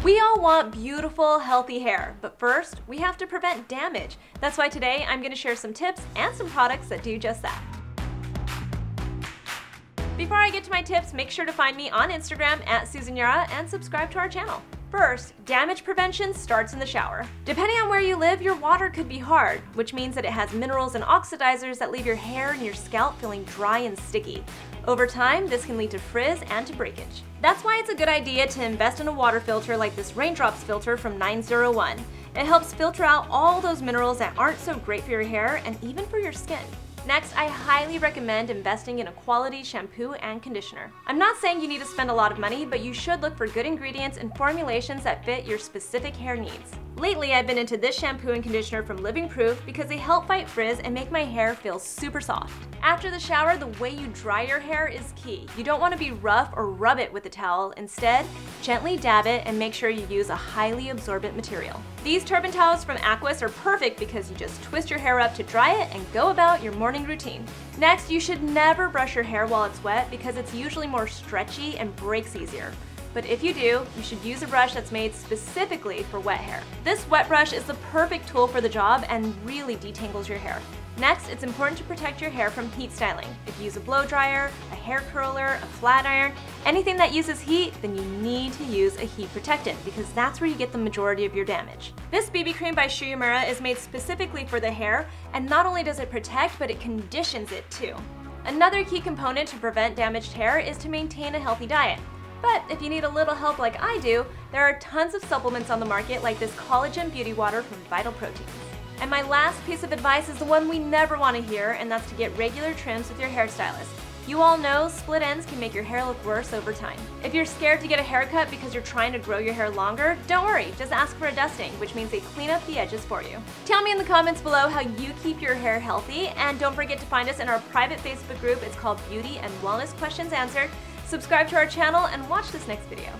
We all want beautiful, healthy hair, but first, we have to prevent damage. That's why today I'm going to share some tips and some products that do just that. Before I get to my tips, make sure to find me on Instagram @SusanYara and subscribe to our channel. First, damage prevention starts in the shower. Depending on where you live, your water could be hard, which means that it has minerals and oxidizers that leave your hair and your scalp feeling dry and sticky. Over time, this can lead to frizz and to breakage. That's why it's a good idea to invest in a water filter like this Raindrops filter from 901. It helps filter out all those minerals that aren't so great for your hair and even for your skin. Next, I highly recommend investing in a quality shampoo and conditioner. I'm not saying you need to spend a lot of money, but you should look for good ingredients and formulations that fit your specific hair needs. Lately, I've been into this shampoo and conditioner from Living Proof because they help fight frizz and make my hair feel super soft. After the shower, the way you dry your hair is key. You don't want to be rough or rub it with a towel. Instead, gently dab it and make sure you use a highly absorbent material. These turban towels from Aquas are perfect because you just twist your hair up to dry it and go about your morning routine. Next, you should never brush your hair while it's wet because it's usually more stretchy and breaks easier. But if you do, you should use a brush that's made specifically for wet hair. This wet brush is the perfect tool for the job and really detangles your hair. Next, it's important to protect your hair from heat styling. If you use a blow dryer, a hair curler, a flat iron, anything that uses heat, then you need to use a heat protectant because that's where you get the majority of your damage. This BB cream by Yara is made specifically for the hair, and not only does it protect, but it conditions it too. Another key component to prevent damaged hair is to maintain a healthy diet. But if you need a little help like I do, there are tons of supplements on the market like this collagen beauty water from Vital Proteins. And my last piece of advice is the one we never want to hear, and that's to get regular trims with your hairstylist. You all know split ends can make your hair look worse over time. If you're scared to get a haircut because you're trying to grow your hair longer, don't worry, just ask for a dusting, which means they clean up the edges for you. Tell me in the comments below how you keep your hair healthy, and don't forget to find us in our private Facebook group. It's called Beauty and Wellness Questions Answered. Subscribe to our channel and watch this next video.